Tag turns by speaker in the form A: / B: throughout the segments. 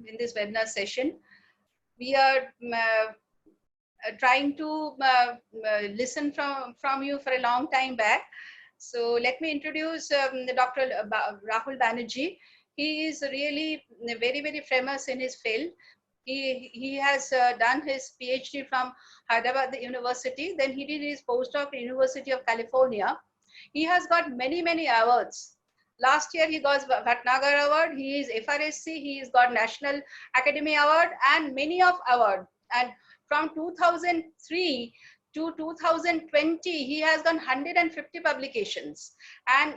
A: in this webinar session. We are trying to listen from you for a long time back. So let me introduce Dr. Rahul Banerjee. He is really very, very famous in his field. He has done his PhD from Hyderabad University. Then he did his postdoc at University of California. He has got many, many awards. Last year he got Bhatnagar Award. He is FRSC. He has got National Academy Award and many of award. And from 2003 to 2020, he has done 150 publications. And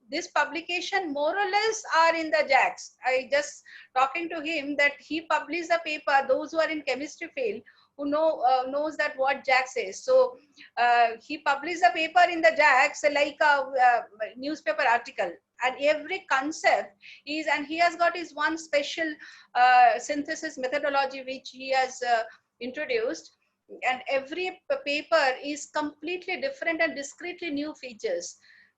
A: this publication more or less are in the JACS. I just talking to him that he published a paper, those who are in chemistry field, who knows that what JACS is. So he published a paper in the JACS like a newspaper article, and every concept is, and he has got his one special synthesis methodology which he has introduced, and every paper is completely different and discretely new features.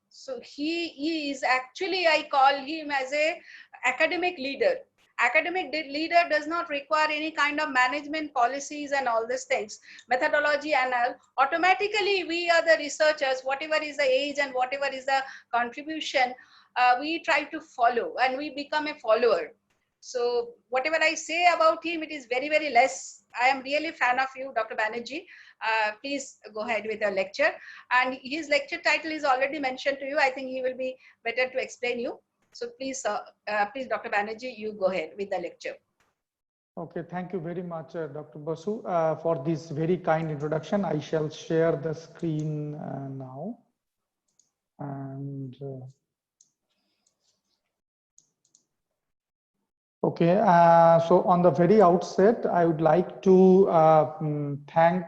A: So he is actually, I call him as a academic leader. Academic leader does not require any kind of management policies and all these things, methodology and all. Automatically, we are the researchers, whatever is the age and whatever is the contribution, we try to follow and we become a follower. So whatever I say about him, it is very, very less. I am really a fan of you, Dr. Banerjee. Please go ahead with your lecture. And his lecture title is already mentioned to you. I think he will be better to explain you. So please, please, Dr. Banerjee, you go ahead with the lecture.
B: Okay, thank you very much, Dr. Basu, for this very kind introduction. I shall share the screen now. And okay, so on the very outset, I would like to thank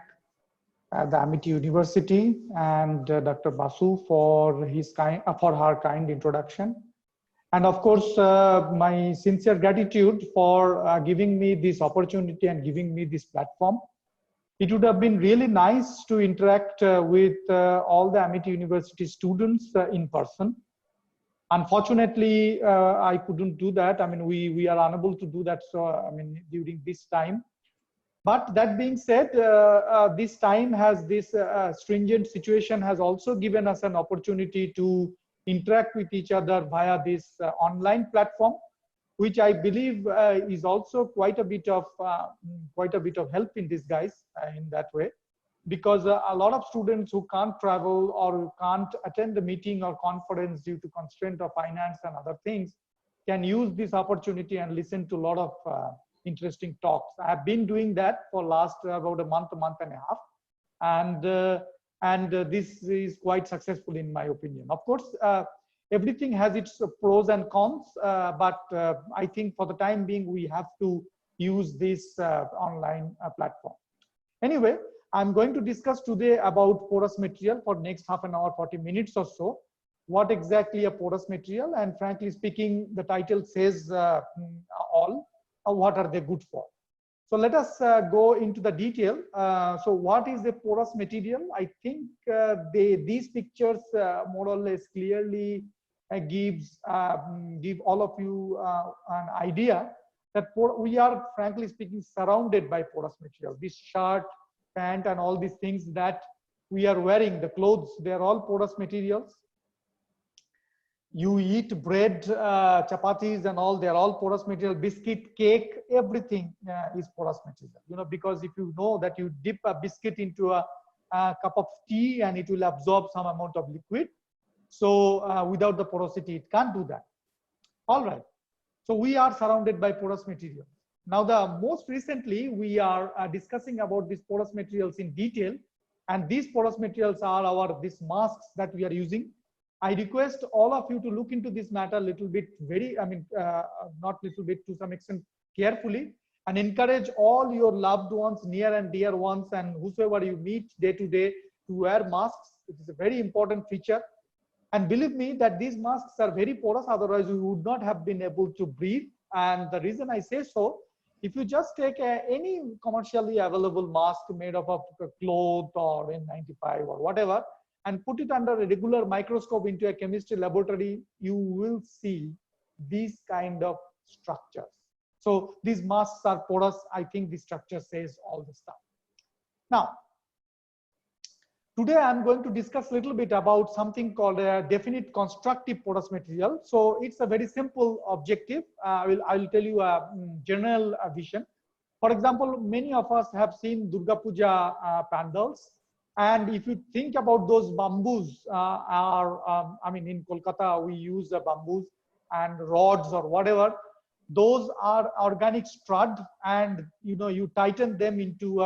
B: the Amity University and Dr. Basu for her kind introduction. And of course, my sincere gratitude for giving me this opportunity and giving me this platform. It would have been really nice to interact with all the Amity University students in person. Unfortunately, I couldn't do that. I mean, we are unable to do that. So, I mean, during this time. But that being said, this time has this stringent situation has also given us an opportunity to interact with each other via this online platform, which I believe is also quite a bit of help in disguise in that way, because a lot of students who can't travel or can't attend the meeting or conference due to constraint of finance and other things can use this opportunity and listen to a lot of interesting talks. I have been doing that for last about a month and a half, and this is quite successful in my opinion. Of course, everything has its pros and cons, but I think for the time being we have to use this online platform. Anyway, I'm going to discuss today about porous material for next half an hour, 40 minutes or so. What exactly a porous material, and frankly speaking, the title says all. What are they good for? So let us go into the detail. So what is a porous material? I think these pictures more or less clearly give all of you an idea that we are, frankly speaking, surrounded by porous material. This shirt, pant, and all these things that we are wearing, the clothes, they are all porous materials. You eat bread, chapatis and all, they're all porous material. Biscuit, cake, everything is porous material. You know, because if you know that you dip a biscuit into a cup of tea and it will absorb some amount of liquid. So without the porosity, it can't do that. All right. So we are surrounded by porous material. Now, the most recently, we are discussing about these porous materials in detail. And these porous materials are these masks that we are using. I request all of you to look into this matter a little bit, not little bit, to some extent carefully, and encourage all your loved ones, near and dear ones, and whosoever you meet day to day to wear masks. It is a very important feature. And believe me that these masks are very porous, otherwise we would not have been able to breathe. And the reason I say so, if you just take any commercially available mask made of a cloth or N95 or whatever, and put it under a regular microscope into a chemistry laboratory, you will see these kind of structures. So these masks are porous. I think the structure says all the stuff. Now, today I'm going to discuss a little bit about something called a definite constructive porous material. So it's a very simple objective. I will tell you a general vision. For example, many of us have seen Durga Puja pandals. And if you think about those bamboos, I mean, in Kolkata, we use bamboos and rods or whatever. Those are organic strud, and you tighten them into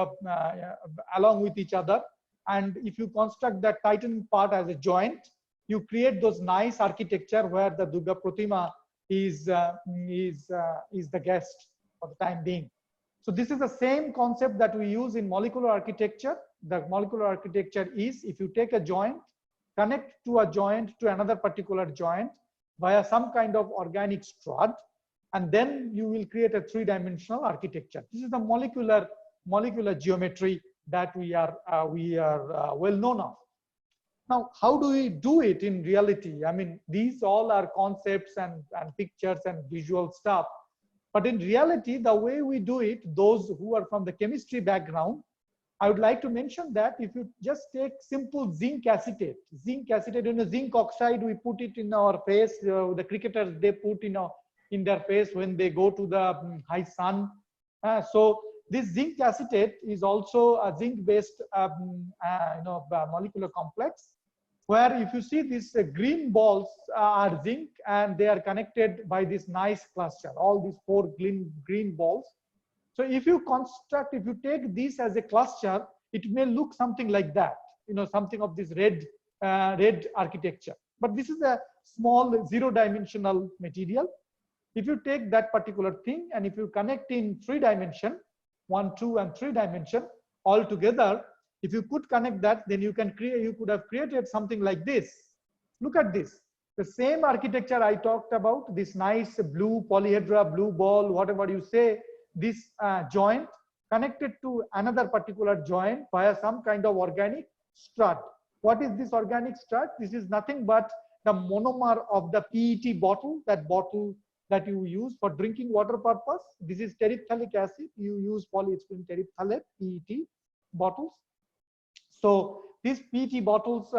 B: along with each other. And if you construct that tightening part as a joint, you create those nice architecture where the Durga Pratima is the guest for the time being. So this is the same concept that we use in molecular architecture. The molecular architecture is, if you take a joint, connect to a joint to another particular joint via some kind of organic strut, and then you will create a three-dimensional architecture. This is the molecular geometry that we are well known of. Now, how do we do it in reality? I mean, these all are concepts and pictures and visual stuff. But in reality, the way we do it, those who are from the chemistry background, I would like to mention that if you just take simple zinc acetate, zinc oxide, we put it in our face. The cricketers, they put in their face when they go to the high sun. So this zinc acetate is also a zinc-based molecular complex, where if you see these green balls are zinc, and they are connected by this nice cluster, all these 4 green balls. So if you take this as a cluster, it may look something like that, something of this red architecture. But this is a small 0-dimensional material. If you take that particular thing and if you connect in 3 dimension, 1, 2, and 3 dimension all together, if you could connect that, then you could have created something like this. Look at this. The same architecture I talked about, this nice blue polyhedra, blue ball, whatever you say, this joint connected to another particular joint via some kind of organic strut. What is this organic strut? This is nothing but the monomer of the PET bottle, that bottle that you use for drinking water purpose. This is terephthalic acid. You use polyethylene terephthalate, PET bottles. So these PET bottles,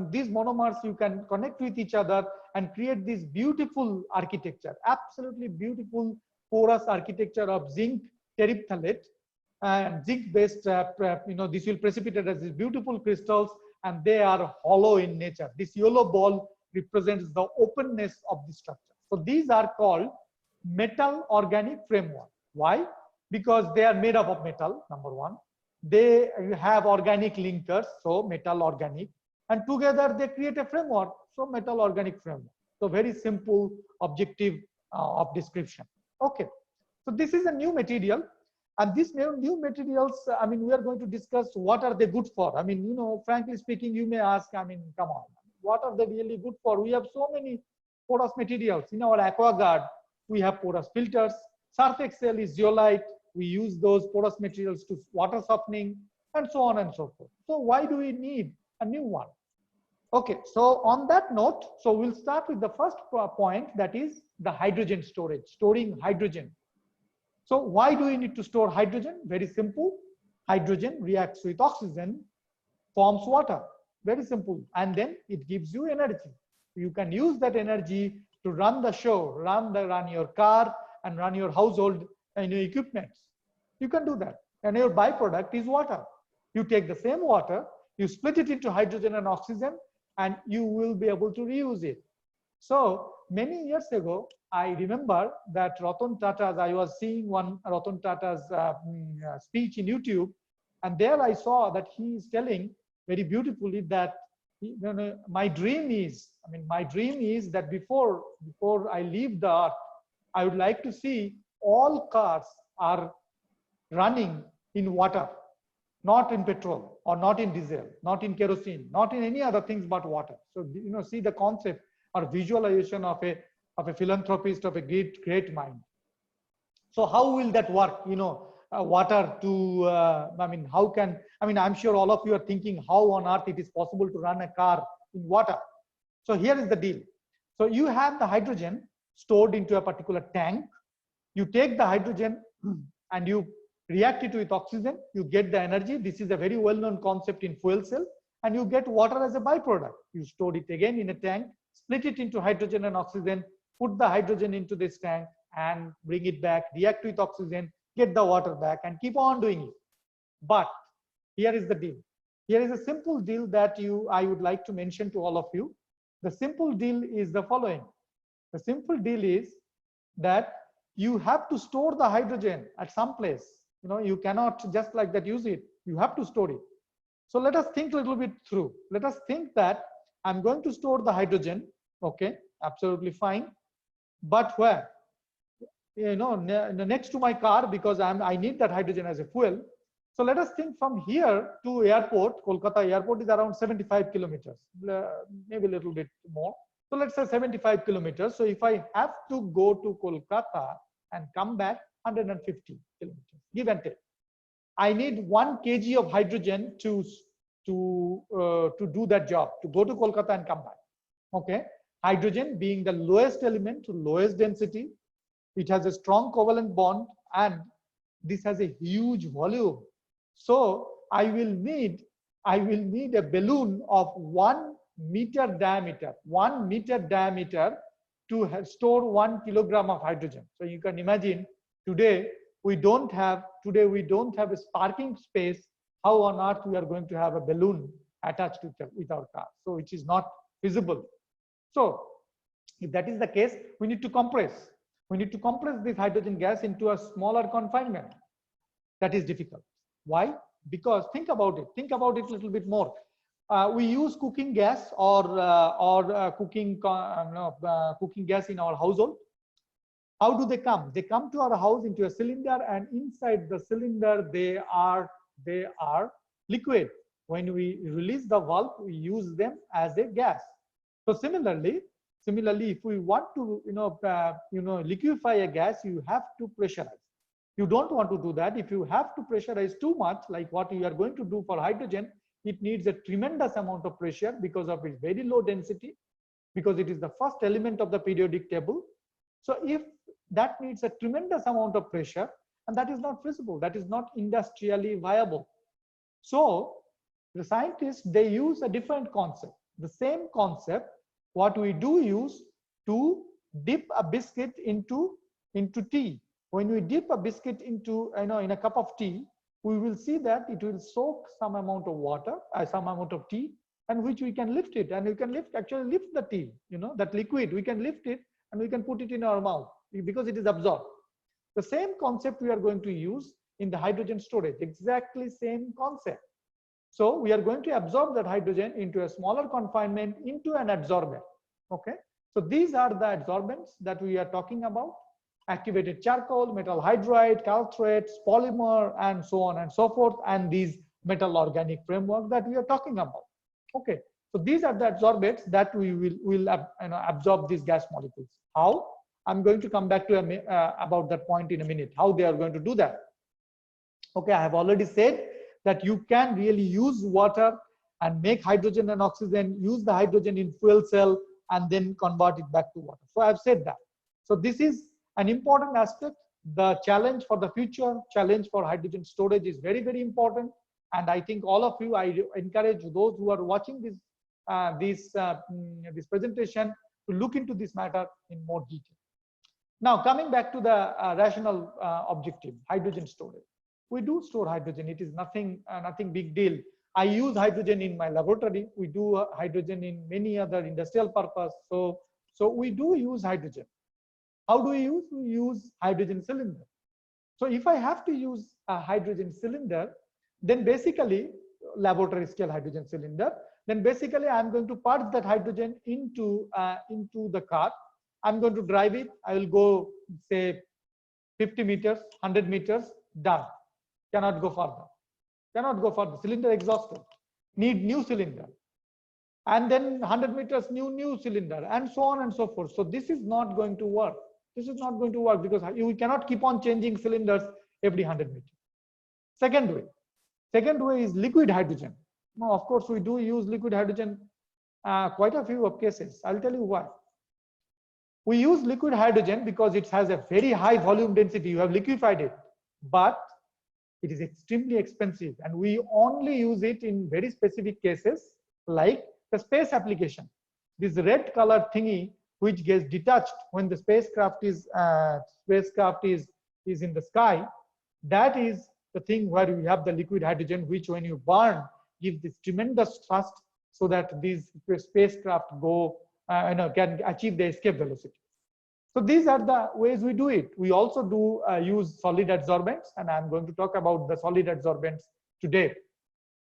B: these monomers, you can connect with each other and create this beautiful architecture, absolutely beautiful porous architecture of zinc terephthalate and zinc-based. This will precipitate as these beautiful crystals, and they are hollow in nature. This yellow ball represents the openness of the structure. So these are called metal organic framework. Why? Because they are made up of metal, number one. They have organic linkers, so metal organic, and together they create a framework, so metal organic framework. So very simple objective of description. Okay, so this is a new material, and these new materials, I mean, we are going to discuss what are they good for. I mean, frankly speaking, you may ask, I mean, come on, what are they really good for? We have so many porous materials. In our AquaGuard, we have porous filters. Surf Excel is zeolite. We use those porous materials to water softening, and so on and so forth. So why do we need a new one? Okay, so on that note, so we'll start with the first point, that is the hydrogen storage, storing hydrogen. So why do we need to store hydrogen? Very simple. Hydrogen reacts with oxygen, forms water. Very simple. And then it gives you energy. You can use that energy to run the show, run your car, and run your household and your equipment. You can do that. And your byproduct is water. You take the same water, you split it into hydrogen and oxygen, and you will be able to reuse it. So many years ago, I remember that Ratan Tata's, I was seeing one Ratan Tata's speech in YouTube, and there I saw that he is telling very beautifully that my dream is that before I leave the earth, I would like to see all cars are running in water, not in petrol or not in diesel, not in kerosene, not in any other things but water. So see the concept or visualization of a philanthropist, of a great mind. So how will that work? Water to I'm sure all of you are thinking how on earth it is possible to run a car in water. So here is the deal. So you have the hydrogen stored into a particular tank. You take the hydrogen and you react it with oxygen, you get the energy. This is a very well-known concept in fuel cell, and you get water as a byproduct. You store it again in a tank, split it into hydrogen and oxygen, put the hydrogen into this tank and bring it back, react with oxygen, get the water back, and keep on doing it. But here is the deal. Here is a simple deal that I would like to mention to all of you. The simple deal is the following. The simple deal is that you have to store the hydrogen at some place. You cannot just like that use it. You have to store it. So let us think a little bit through. Let us think that I'm going to store the hydrogen. Okay, absolutely fine. But where? Next to my car, because I need that hydrogen as a fuel. So let us think from here to airport. Kolkata airport is around 75 kilometers, maybe a little bit more. So let's say 75 kilometers. So if I have to go to Kolkata and come back 150 kilometers, give and take, I need 1 kg of hydrogen to do that job, to go to Kolkata and come back. Okay, hydrogen being the lowest element, lowest density, it has a strong covalent bond, and this has a huge volume. So I will need a balloon of 1 meter diameter, 1 meter diameter to store 1 kilogram of hydrogen. So you can imagine today we don't have a parking space. How on earth we are going to have a balloon attached with our car? So which is not feasible. So if that is the case, we need to compress. We need to compress this hydrogen gas into a smaller confinement. That is difficult. Why? Because think about it a little bit more. We use cooking gas or cooking gas in our household. How do they come? They come to our house into a cylinder, and inside the cylinder they are liquid. When we release the valve, we use them as a gas. So similarly, if we want to liquefy a gas, you have to pressurize. You don't want to do that. If you have to pressurize too much, like what you are going to do for hydrogen, it needs a tremendous amount of pressure because of its very low density, because it is the first element of the periodic table. So if that needs a tremendous amount of pressure, and that is not feasible, that is not industrially viable. So the scientists, they use a different concept. The same concept, what we do use to dip a biscuit into tea. When we dip a biscuit into, in a cup of tea, we will see that it will soak some amount of water, some amount of tea, and which we can lift it, and we can actually lift the tea, that liquid, we can lift it and we can put it in our mouth because it is absorbed. The same concept we are going to use in the hydrogen storage, exactly same concept. So we are going to absorb that hydrogen into a smaller confinement into an adsorbent. Okay, so these are the adsorbents that we are talking about: activated charcoal, metal hydride, calthrates, polymer, and so on and so forth, and these metal organic framework that we are talking about. Okay, so these are the adsorbents that we will absorb these gas molecules. How? I'm going to come back to about that point in a minute, how they are going to do that. Okay, I have already said that you can really use water and make hydrogen and oxygen, use the hydrogen in fuel cell, and then convert it back to water. So I've said that. So this is an important aspect. The challenge for the future, challenge for hydrogen storage is very, very important. And I think all of you, I encourage those who are watching this presentation to look into this matter in more detail. Now, coming back to the rational objective, hydrogen storage. We do store hydrogen. It is nothing big deal. I use hydrogen in my laboratory. We do hydrogen in many other industrial purpose. So we do use hydrogen. How do we use? We use hydrogen cylinder. So if I have to use a hydrogen cylinder, then basically laboratory scale hydrogen cylinder, then basically I'm going to purge that hydrogen into the car. I'm going to drive it. I will go say 50 meters, 100 meters, done. Cannot go further. Cannot go further. Cylinder exhausted. Need new cylinder. And then 100 meters, new cylinder, and so on and so forth. So this is not going to work. This is not going to work because we cannot keep on changing cylinders every 100 meters. Second way is liquid hydrogen. Now, of course, we do use liquid hydrogen quite a few of cases. I'll tell you why. We use liquid hydrogen because it has a very high volume density. You have liquefied it, but it is extremely expensive, and we only use it in very specific cases like the space application. This red color thingy which gets detached when the spacecraft is in the sky, that is the thing where we have the liquid hydrogen, which when you burn gives this tremendous thrust so that these spacecraft can achieve the escape velocity. So these are the ways we do it. We also do use solid adsorbents, and I'm going to talk about the solid adsorbents today.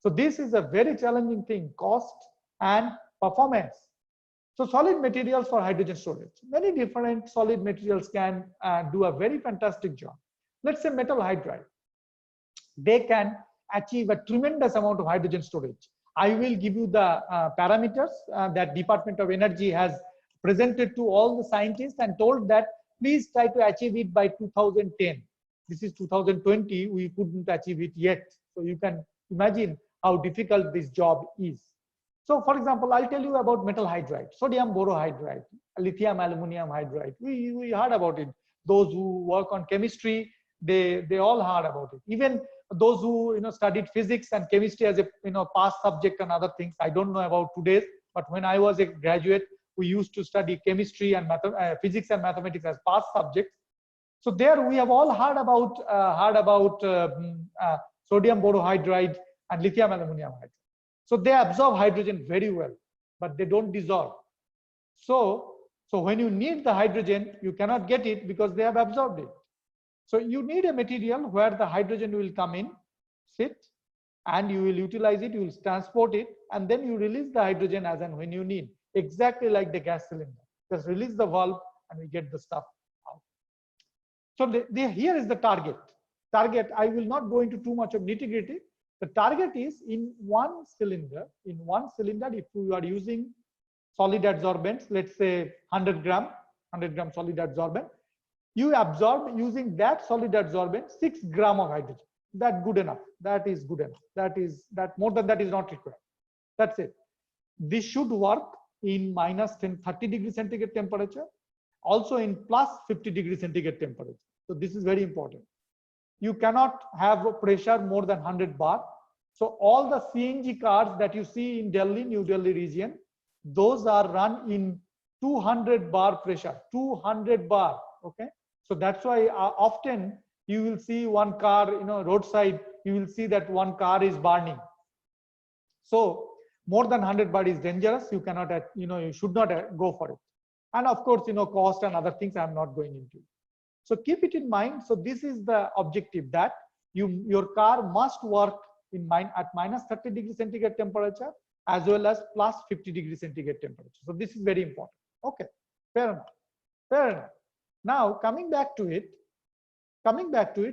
B: So this is a very challenging thing, cost and performance. So solid materials for hydrogen storage. Many different solid materials can do a very fantastic job. Let's say metal hydride. They can achieve a tremendous amount of hydrogen storage. I will give you the parameters that Department of Energy has presented to all the scientists and told that please try to achieve it by 2010. This is 2020, we couldn't achieve it yet. So you can imagine how difficult this job is. So for example, I'll tell you about metal hydride, sodium borohydride, lithium aluminum hydride. We heard about it. Those who work on chemistry, they all heard about it. Even those who studied physics and chemistry as a past subject and other things. I don't know about today's, but when I was a graduate, we used to study chemistry and physics and mathematics as past subjects. So there we have all heard about sodium borohydride and lithium aluminum hydride. So they absorb hydrogen very well, but they don't dissolve. So when you need the hydrogen, you cannot get it because they have absorbed it. So you need a material where the hydrogen will come in, sit, and you will utilize it, you will transport it, and then you release the hydrogen as and when you need. Exactly like the gas cylinder. Just release the valve and we get the stuff out. So here is the target. I will not go into too much of nitty-gritty. The target is in one cylinder, if you are using solid adsorbents, let's say 100 gram solid adsorbent, you absorb using that solid adsorbent 6 gram of hydrogen. That's good enough. That is good enough. That more than that is not required. That's it. This should work in minus 30 degrees centigrade temperature, also in plus 50 degrees centigrade temperature. So this is very important. You cannot have a pressure more than 100 bar. So all the CNG cars that you see in Delhi, New Delhi region, those are run in 200 bar pressure, 200 bar. Okay. So that's why often you will see one car, roadside, you will see that one car is burning. So more than 100 bar is dangerous. You cannot, you should not go for it. And of course, cost and other things I'm not going into. So keep it in mind. So this is the objective, that your car must work at minus 30 degrees centigrade temperature as well as plus 50 degrees centigrade temperature. So this is very important. Okay, fair enough. Now coming back to it.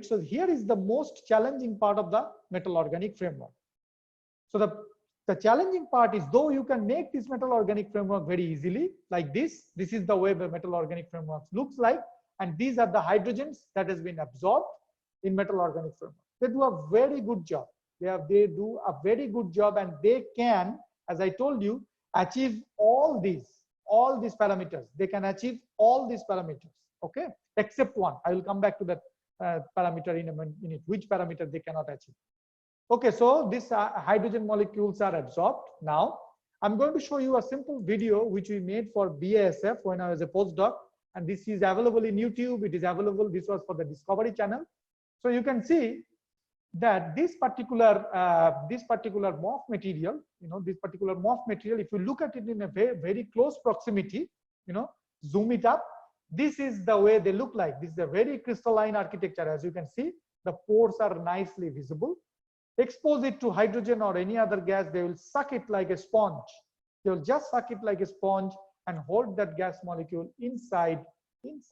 B: So here is the most challenging part of the metal organic framework. So the challenging part is, though you can make this metal organic framework very easily like this is the way the metal organic framework looks like, and these are the hydrogens that has been absorbed in metal organic framework. They do a very good job. They do a very good job, and they can, as I told you, achieve all these parameters. They can achieve all these parameters, okay, except one. I will come back to that parameter in a minute, which parameter they cannot achieve. Okay, so these hydrogen molecules are absorbed. Now I'm going to show you a simple video which we made for BASF when I was a postdoc, and this is available in YouTube. It is available. This was for the Discovery Channel. So you can see that this particular MOF material, if you look at it in a very, very close proximity, zoom it up, this is the way they look like. This is a very crystalline architecture. As you can see, the pores are nicely visible. Expose it to hydrogen or any other gas, they will suck it like a sponge. They will just suck it like a sponge and hold that gas molecule inside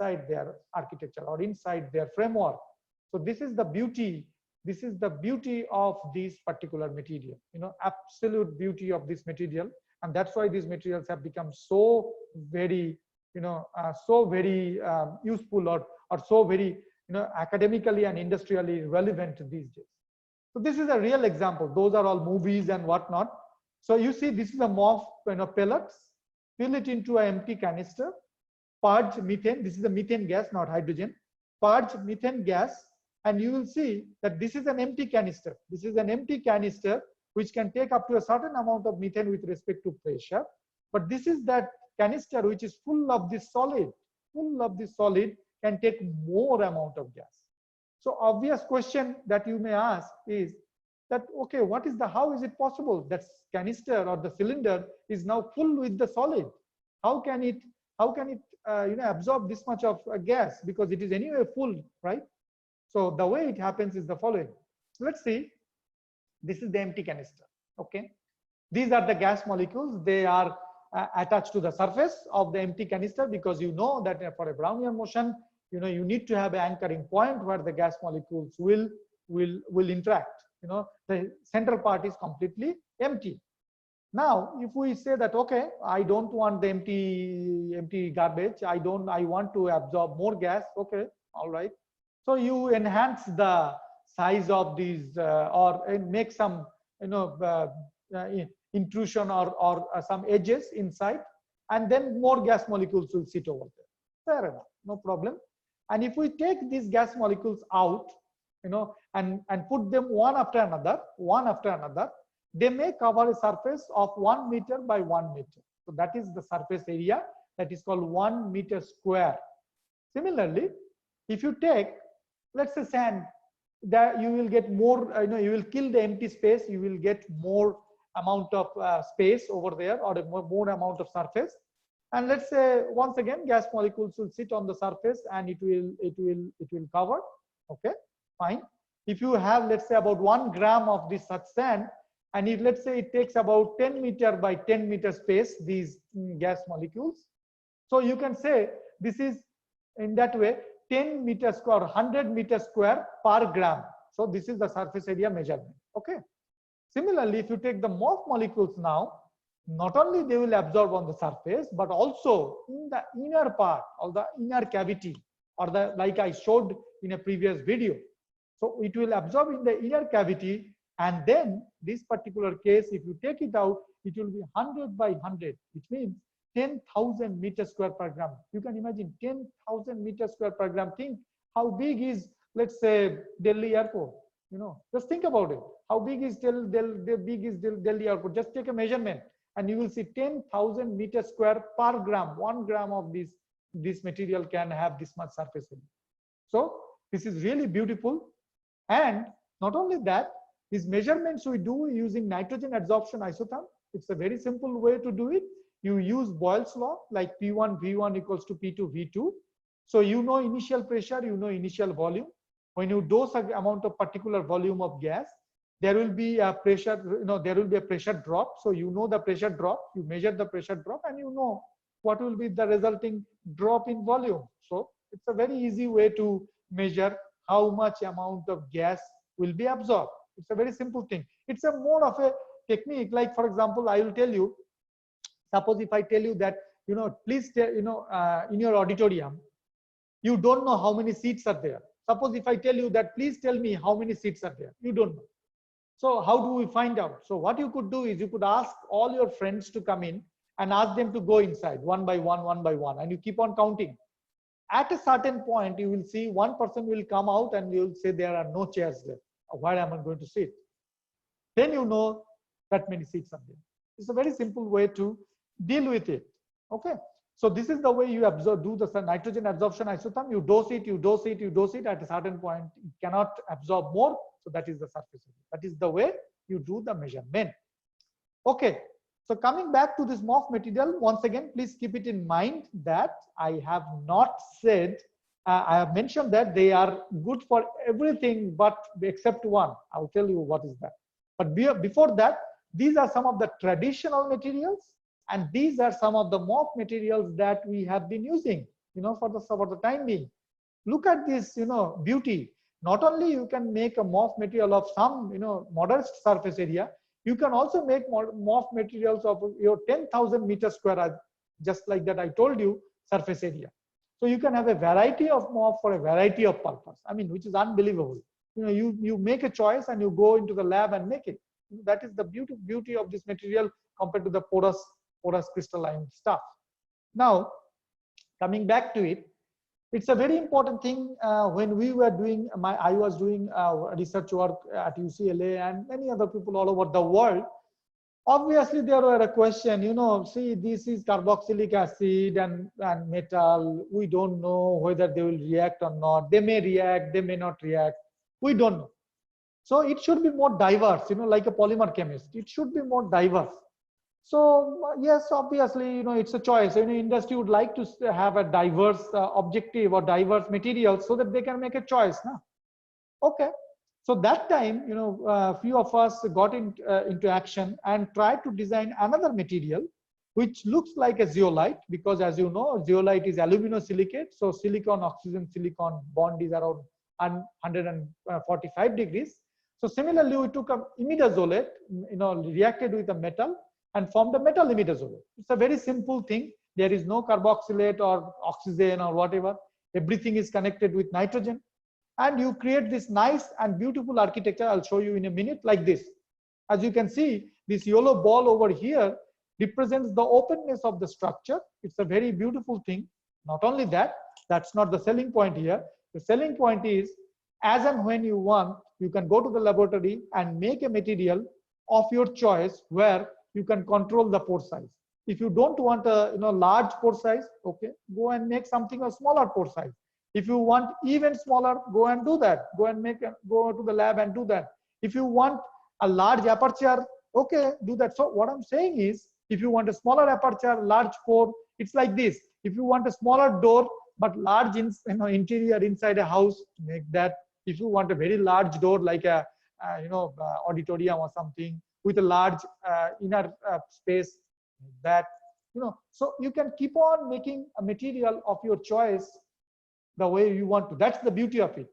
B: their architecture or inside their framework. So this is the beauty. This is the beauty of this particular material, absolute beauty of this material. And that's why these materials have become so very, useful or so very, academically and industrially relevant these days. So this is a real example. Those are all movies and whatnot. So you see, this is a MOF pellets. Fill it into an empty canister. purge methane. This is a methane gas, not hydrogen. Purge methane gas, and you will see that this is an empty canister. This is an empty canister which can take up to a certain amount of methane with respect to pressure. But this is that canister which is full of this solid. Full of this solid can take more amount of gas. So obvious question that you may ask is that, okay, what is the, how is it possible that canister or the cylinder is now full with the solid? How can it absorb this much of gas, because it is anyway full, right? So the way it happens is the following. Let's see. This is the empty canister. Okay, these are the gas molecules. They are attached to the surface of the empty canister, because you know that for a Brownian motion, you need to have an anchoring point where the gas molecules will interact. The central part is completely empty. Now, if we say that, okay, I don't want the empty garbage, I want to absorb more gas. Okay, all right. So you enhance the size of these or make some intrusion or some edges inside, and then more gas molecules will sit over there. Fair enough, no problem. And if we take these gas molecules out, and put them one after another, they may cover a surface of 1 meter by 1 meter. So that is the surface area that is called 1 meter square. Similarly, if you take, let's say, sand, that you will get more, you will kill the empty space, you will get more amount of space over there, or more amount of surface. And let's say, once again, gas molecules will sit on the surface and it will cover. Okay, fine. If you have, let's say, about 1 gram of this such sand, and if, let's say, it takes about 10 meter by 10 meter space, these gas molecules, so you can say this is, in that way, 10 meters square, 100 meters square per gram. So this is the surface area measurement. Okay. Similarly, if you take the MOF molecules now, not only they will absorb on the surface, but also in the inner part, or the inner cavity, or the, like I showed in a previous video. So it will absorb in the inner cavity, and then this particular case, if you take it out, it will be 100 by 100, which means 10,000 meters square per gram. You can imagine 10,000 meters square per gram. Think how big is, let's say, Delhi airport. Just think about it. How big is Delhi airport? Just take a measurement, and you will see 10,000 meters square per gram. 1 gram of this material can have this much surface area. So this is really beautiful. And not only that, these measurements we do using nitrogen adsorption isotherm. It's a very simple way to do it. You use Boyle's law, like P1 V1 equals to P2 V2. So initial pressure, initial volume. When you dose an amount of particular volume of gas, there will be a pressure, there will be a pressure drop. So the pressure drop, you measure the pressure drop, and what will be the resulting drop in volume. So it's a very easy way to measure how much amount of gas will be absorbed. It's a very simple thing. It's a more of a technique. Like, for example, I will tell you, suppose if I tell you that, please tell, in your auditorium, you don't know how many seats are there. Suppose if I tell you that, please tell me how many seats are there. You don't know. So how do we find out? So what you could do is you could ask all your friends to come in and ask them to go inside one by one, and you keep on counting. At a certain point, you will see one person will come out and you will say there are no chairs there. Where am I going to sit? Then you know that many seats are there. It's a very simple way to deal with it. Okay. So this is the way you do the nitrogen adsorption isotherm. You dose it. At a certain point, it cannot absorb more. So that is the surface area. That is the way you do the measurement. Okay. So coming back to this MOF material, once again, please keep it in mind that I have not said, I have mentioned that they are good for everything but except one. I'll tell you what is that. But before that, these are some of the traditional materials, and these are some of the MOF materials that we have been using, for the time being. Look at this, beauty. Not only you can make a MOF material of some, modest surface area, you can also make MOF materials of your 10,000 meters square, just like that I told you, surface area. So you can have a variety of MOF for a variety of purpose. I mean, which is unbelievable. You make a choice and you go into the lab and make it. That is the beauty of this material compared to the porous crystalline stuff. Now, Coming back to it, it's a very important thing. When we were doing I was doing research work at UCLA and many other people all over the world. Obviously, there were a question, see, this is carboxylic acid and metal. We don't know whether they will react or not. They may react, they may not react. We don't know. So it should be more diverse, like a polymer chemist. It should be more diverse. So yes, obviously, it's a choice. Industry would like to have a diverse objective or diverse material so that they can make a choice. No? Okay. So that time, a few of us got into action and tried to design another material which looks like a zeolite, because as you know, zeolite is aluminosilicate. So silicon, oxygen, silicon bond is around 145 degrees. So similarly, we took a imidazolate, reacted with a metal and formed a metal imidazolate. It's a very simple thing. There is no carboxylate or oxygen or whatever. Everything is connected with nitrogen. And you create this nice and beautiful architecture. I'll show you in a minute, like this. As you can see, this yellow ball over here represents the openness of the structure. It's a very beautiful thing. Not only that, that's not the selling point here. The selling point is, as and when you want, you can go to the laboratory and make a material of your choice where you can control the pore size. If you don't want a large pore size, okay, go and make something a smaller pore size. If you want even smaller, go and do that. Go to the lab and do that. If you want a large aperture, okay, do that. So what I'm saying is, if you want a smaller aperture, large pore, it's like this. If you want a smaller door but large interior inside a house, make that. If you want a very large door like a auditorium or something with a large inner space, make that. So you can keep on making a material of your choice the way you want to. That's the beauty of it.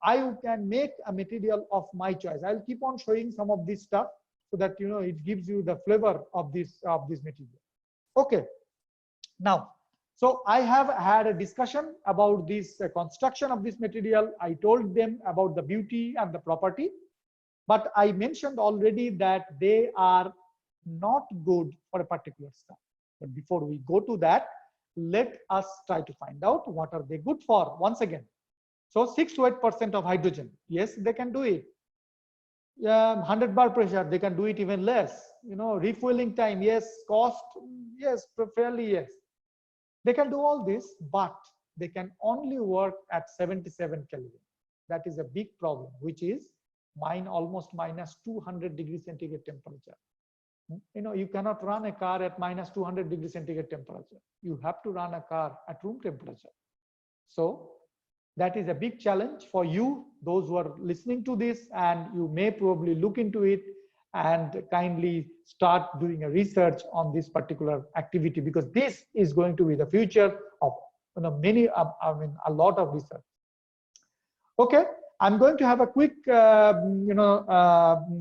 B: I can make a material of my choice. I'll keep on showing some of this stuff so that it gives you the flavor of this material. Okay. Now, so I have had a discussion about this construction of this material. I told them about the beauty and the property, but I mentioned already that they are not good for a particular stuff. But before we go to that, let us try to find out what are they good for once again. So 6 to 8% of hydrogen, yes, they can do it. 100 bar pressure, they can do it even less. Refueling time, yes. Cost, yes, fairly yes. They can do all this, but they can only work at 77 Kelvin. That is a big problem, which is almost minus 200 degrees centigrade temperature. You cannot run a car at minus 200 degrees centigrade temperature. You have to run a car at room temperature. So that is a big challenge for you, those who are listening to this, and you may probably look into it and kindly start doing a research on this particular activity, because this is going to be the future of a lot of research. Okay. I'm going to have a quick,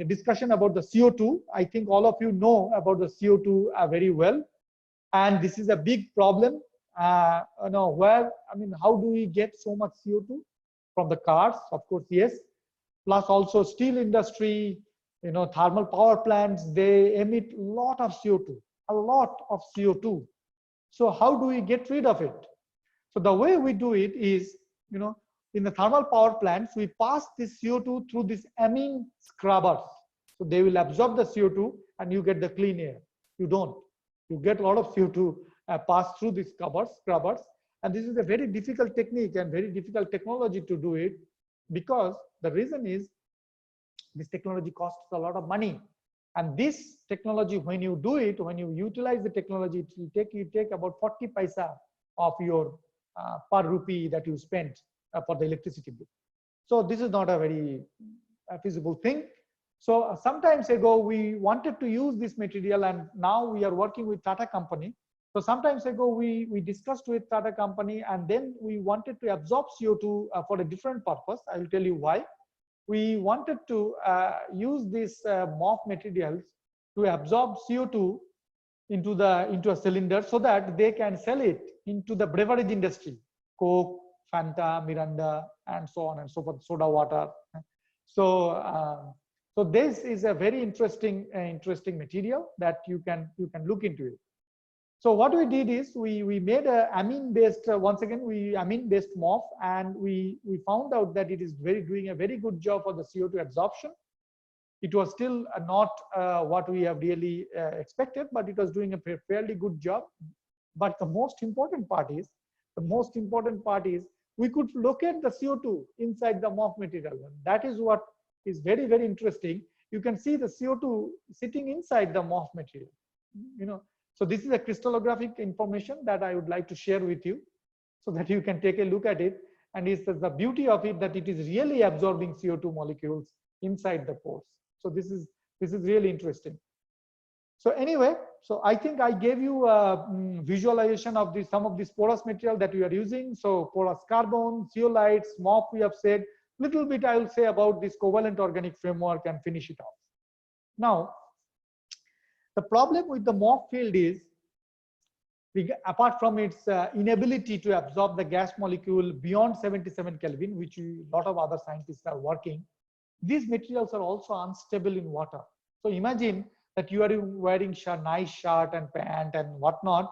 B: discussion about the CO2. I think all of you know about the CO2 very well, and this is a big problem. How do we get so much CO2 from the cars? Of course, yes. Plus, also steel industry, thermal power plants, they emit a lot of CO2. So, how do we get rid of it? So, the way we do it is, in the thermal power plants, we pass this CO2 through these amine scrubbers. So they will absorb the CO2 and you get the clean air. You don't. You get a lot of CO2 passed through these scrubbers. And this is a very difficult technique and very difficult technology to do it, because the reason is this technology costs a lot of money. And this technology, when you do it, when you utilize the technology, it will take about 40 paisa of your per rupee that you spent for the electricity bill. So this is not a very feasible thing. So some time ago, we wanted to use this material, and now we are working with Tata company. So sometimes ago, we discussed with Tata company, and then we wanted to absorb CO2 for a different purpose. I will tell you why. We wanted to use this MOF materials to absorb CO2 into a cylinder so that they can sell it into the beverage industry, Coke, Fanta, Miranda, and so on and so forth, soda water. So, so this is a very interesting material that you can look into it. So what we did is we made a amine based, once again, amine based MOF, and we found out that it is doing a very good job for the CO2 absorption. It was still not what we have really expected, but it was doing a fairly good job. But the most important part is, we could locate the CO2 inside the MOF material. And that is what is very, very interesting. You can see the CO2 sitting inside the MOF material. So this is a crystallographic information that I would like to share with you, so that you can take a look at it. And it's the beauty of it that it is really absorbing CO2 molecules inside the pores. So this is really interesting. So anyway, so I think I gave you a visualization of some of this porous material that we are using. So porous carbon, zeolites, MOF, we have said. Little bit I will say about this covalent organic framework and finish it off. Now, the problem with the MOF field is, apart from its inability to absorb the gas molecule beyond 77 Kelvin, which a lot of other scientists are working, these materials are also unstable in water. So imagine that you are wearing a nice shirt and pant and whatnot,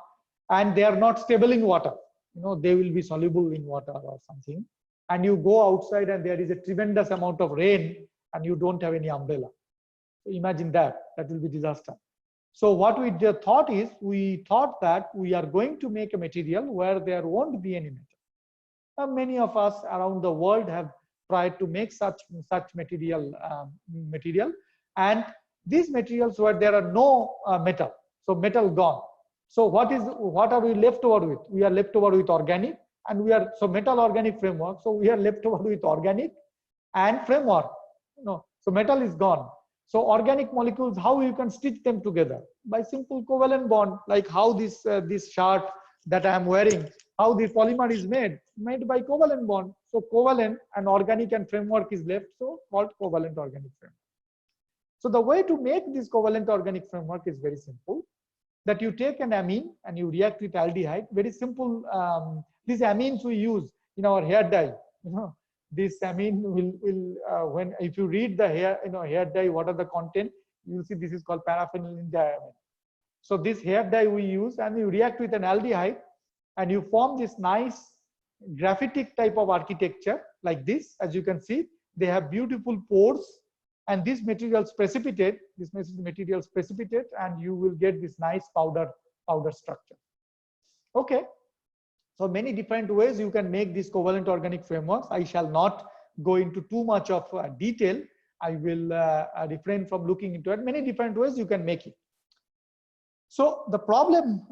B: and they are not stable in water. They will be soluble in water or something. And you go outside and there is a tremendous amount of rain and you don't have any umbrella. So imagine that will be disaster. So what we thought is, we thought that we are going to make a material where there won't be any metal. Many of us around the world have tried to make such material, and these materials where there are no metal, so metal gone. So what are we left over with? We are left over with organic, and so metal organic framework. So we are left over with organic and framework. So metal is gone. So organic molecules, how you can stitch them together? By simple covalent bond, like how this shirt that I am wearing, how the polymer is made by covalent bond. So covalent and organic and framework is left, so called covalent organic framework. So the way to make this covalent organic framework is very simple, that you take an amine and you react with aldehyde. Very simple. These amines we use in our hair dye. This amine will if you read the hair dye, what are the content, you will see this is called paraphenylene diamine. So this hair dye we use, and you react with an aldehyde, and you form this nice graphitic type of architecture like this. As you can see, they have beautiful pores, and these materials precipitate. And you will get this nice powder structure. Okay. So many different ways you can make these covalent organic frameworks. I shall not go into too much of detail. I will refrain from looking into it. Many different ways you can make it. So the problem,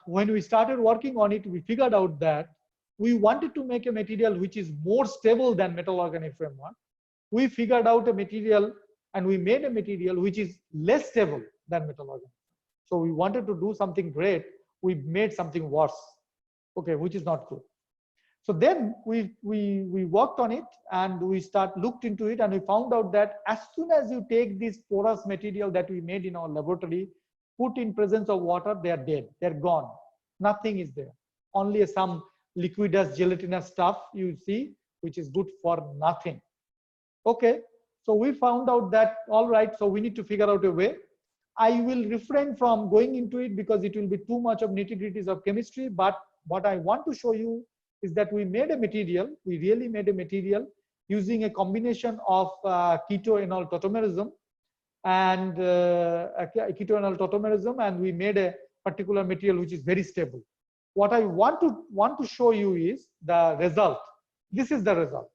B: when we started working on it, we figured out that we wanted to make a material which is more stable than metal organic framework. We figured out a material, and we made a material which is less stable than metal organic. So we wanted to do something great. We made something worse. Okay, which is not good. So then we worked on it, and we looked into it, and we found out that as soon as you take this porous material that we made in our laboratory, put in presence of water, they are dead. They're gone. Nothing is there. Only some liquidous gelatinous stuff you see, which is good for nothing. Okay, so we found out that, all right, so we need to figure out a way. I will refrain from going into it because it will be too much of nitty-gritties of chemistry, but what I want to show you is that we made a material, we really made a material using a combination of ketoenol tautomerism and and we made a particular material which is very stable. What I want to show you is the result. This is the result.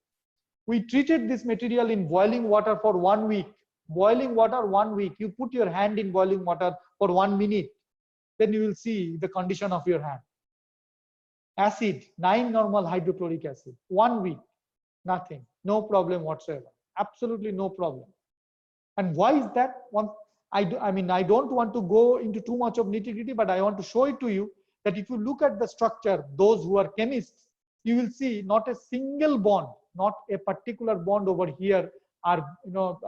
B: We treated this material in boiling water for 1 week. Boiling water 1 week. You put your hand in boiling water for 1 minute, then you will see the condition of your hand. Acid, 9 normal hydrochloric acid, 1 week, nothing, no problem whatsoever, absolutely no problem. And why is that? I don't want to go into too much of nitty-gritty, but I want to show it to you that if you look at the structure, those who are chemists, you will see not a single bond, not a particular bond over here are not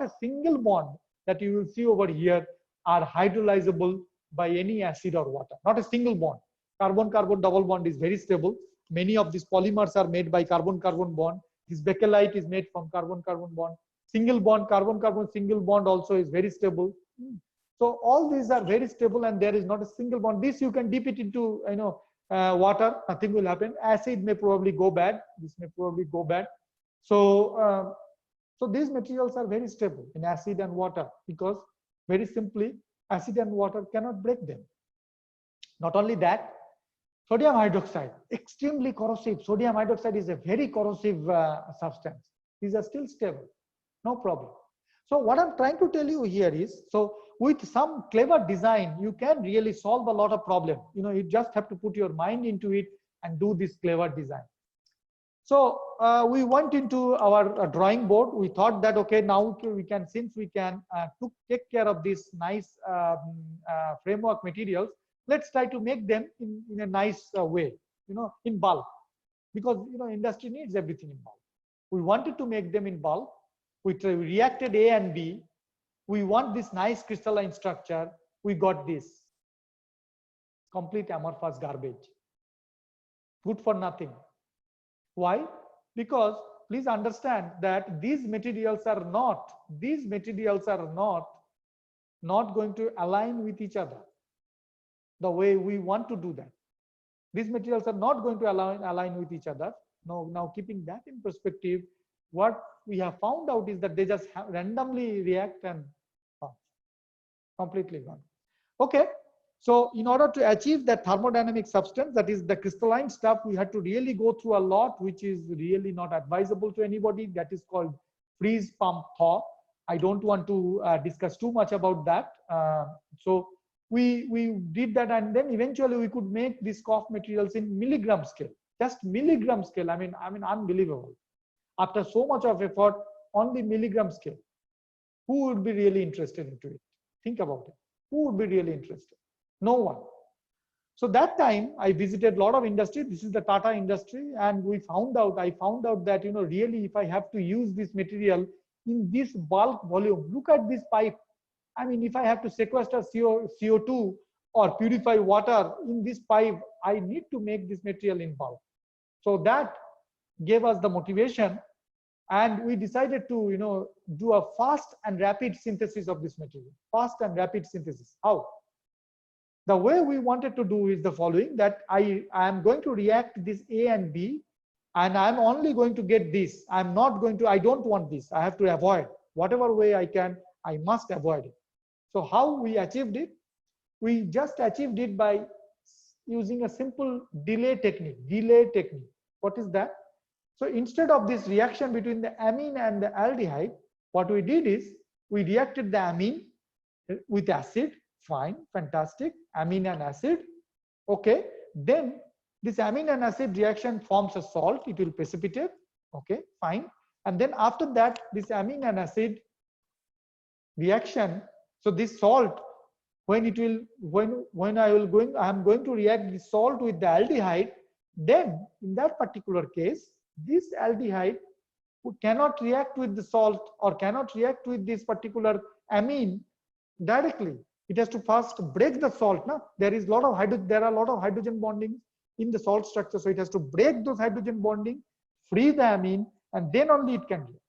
B: a single bond that you will see over here are hydrolyzable by any acid or water. Not a single bond. Carbon-carbon double bond is very stable. Many of these polymers are made by carbon-carbon bond. This bakelite is made from carbon-carbon bond. Single bond, carbon-carbon single bond also is very stable. So all these are very stable and there is not a single bond. This you can dip it into, water, nothing will happen. Acid may probably go bad. This may probably go bad. So, so these materials are very stable in acid and water because very simply acid and water cannot break them. Not only that, sodium hydroxide, extremely corrosive. Sodium hydroxide is a very corrosive substance. These are still stable, no problem. So what I'm trying to tell you here is, so with some clever design, you can really solve a lot of problems. You just have to put your mind into it and do this clever design. So we went into our drawing board. We thought that, okay, now we can, since we can take care of this nice framework materials, let's try to make them in a nice way, in bulk, because industry needs everything in bulk. We wanted to make them in bulk. We reacted A and B. We want this nice crystalline structure. We got this complete amorphous garbage, good for nothing. Why? Because please understand that these materials are not going to align with each other the way we want to do that. These materials are not going to align with each other. Now keeping that in perspective, what we have found out is that they just randomly react and completely gone. Okay, so in order to achieve that thermodynamic substance, that is the crystalline stuff, we had to really go through a lot, which is really not advisable to anybody. That is called freeze, pump, thaw. I don't want to discuss too much about that. So we did that, and then eventually we could make these COF materials in milligram scale, just milligram scale. I mean unbelievable. After so much of effort, only milligram scale. Who would be really interested into it? Think about it. Who would be really interested? No one. So that time I visited a lot of industry. This is the Tata industry, and I found out that really, if I have to use this material in this bulk volume, look at this pipe. I mean, if I have to sequester CO2 or purify water in this pipe, I need to make this material in bulk. So that gave us the motivation, and we decided to do a fast and rapid synthesis of this material. Fast and rapid synthesis. How? The way we wanted to do is the following: that I am going to react this A and B, and I'm only going to get this. I don't want this. I have to avoid. Whatever way I can, I must avoid it. So how we achieved it? We just achieved it by using a simple delay technique. What is that? So instead of this reaction between the amine and the aldehyde, what we did is we reacted the amine with acid. Fine, fantastic. Amine and acid. Okay. Then this amine and acid reaction forms a salt. It will precipitate. Okay, fine. And then after that, this amine and acid reaction. So this salt, I am going to react the salt with the aldehyde, then in that particular case, this aldehyde cannot react with the salt or cannot react with this particular amine directly. It has to first break the salt. Now there are a lot of hydrogen bonding in the salt structure, so it has to break those hydrogen bonding, free the amine, and then only it can react.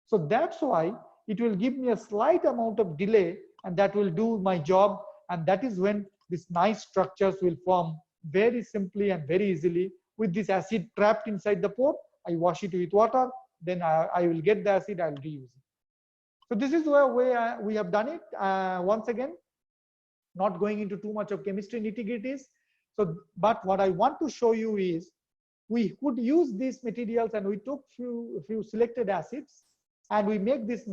B: So that's why it will give me a slight amount of delay, and that will do my job. And that is when these nice structures will form very simply and very easily. With this acid trapped inside the pore, I wash it with water, then I will get the acid, I will reuse it. So this is the way we have done it. Once again, not going into too much of chemistry nitty-gritties. So, but what I want to show you is we could use these materials, and we took few selected acids, and we made this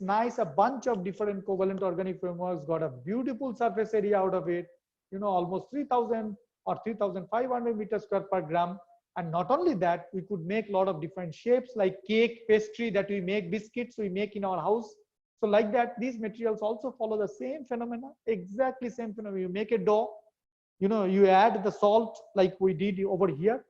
B: nice, a bunch of different covalent organic frameworks, got a beautiful surface area out of it, almost 3000 or 3500 meters square per gram. And not only that, we could make a lot of different shapes, like cake, pastry that we make, biscuits we make in our house. So like that, these materials also follow the same phenomena, exactly same phenomena. You make a dough, you add the salt like we did over here.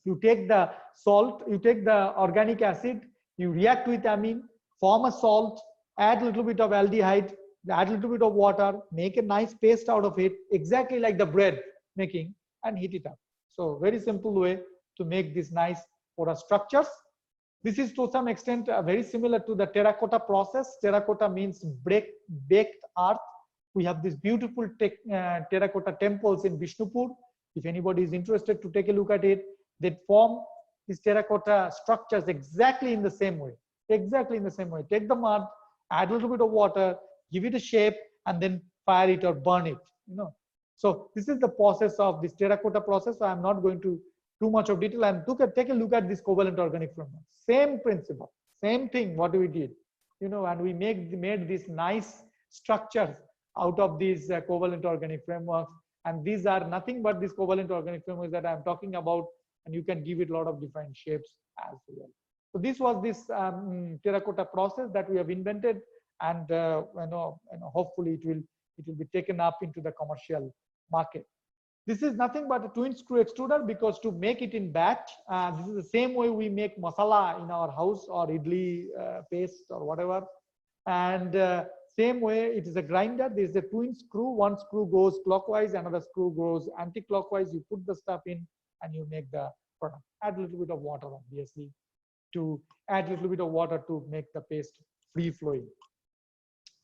B: You take the salt, you take the organic acid, you react with amine, form a salt, add a little bit of aldehyde, add a little bit of water, make a nice paste out of it, exactly like the bread making, and heat it up. So very simple way to make these nice porous structures. This is to some extent very similar to the terracotta process. Terracotta means baked earth. We have these beautiful terracotta temples in Bishnupur. If anybody is interested to take a look at it, they form these terracotta structures exactly in the same way. Exactly in the same way. Take the mud, add a little bit of water, give it a shape, and then fire it or burn it. So this is the process of this terracotta process. So I'm not going to too much of detail, and take a look at this covalent organic framework. Same principle, same thing. What we did, and we made these nice structures out of these covalent organic frameworks. And these are nothing but these covalent organic frameworks that I'm talking about, and you can give it a lot of different shapes as well. So this was this terracotta process that we have invented, and hopefully it will be taken up into the commercial market. This is nothing but a twin screw extruder, because to make it in batch, this is the same way we make masala in our house or idli paste or whatever. And same way it is a grinder. There is a twin screw. One screw goes clockwise, another screw goes anti-clockwise. You put the stuff in and you make the product. Add a little bit of water, obviously, to add a little bit of water to make the paste free flowing.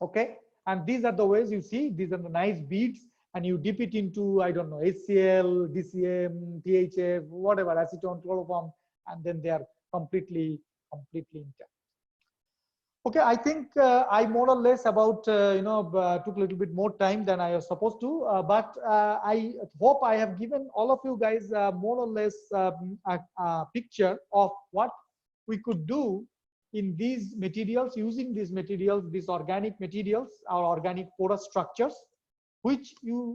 B: Okay, and these are the ways you see. These are the nice beads, and you dip it into, I don't know, HCl, DCM, THF, whatever, acetone, chloroform, and then they are completely intact. Okay, I think I more or less took a little bit more time than I was supposed to, but I hope I have given all of you guys more or less a picture of what we could do in these materials, using these materials, these organic materials, our organic porous structures, which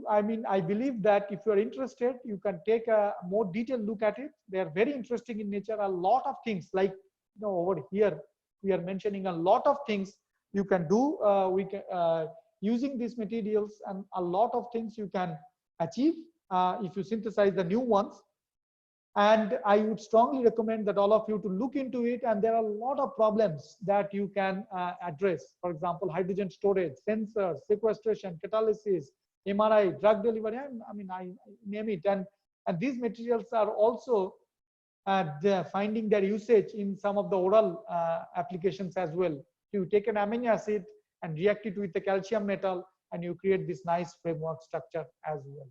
B: I believe that if you are interested, you can take a more detailed look at it. They are very interesting in nature. A lot of things, like over here, we are mentioning a lot of things you can do using these materials, and a lot of things you can achieve if you synthesize the new ones. And I would strongly recommend that all of you to look into it. And there are a lot of problems that you can address. For example, hydrogen storage, sensors, sequestration, catalysis, MRI, drug delivery. I name it. And these materials are also finding their usage in some of the oral applications as well. You take an amino acid and react it with the calcium metal, and you create this nice framework structure as well.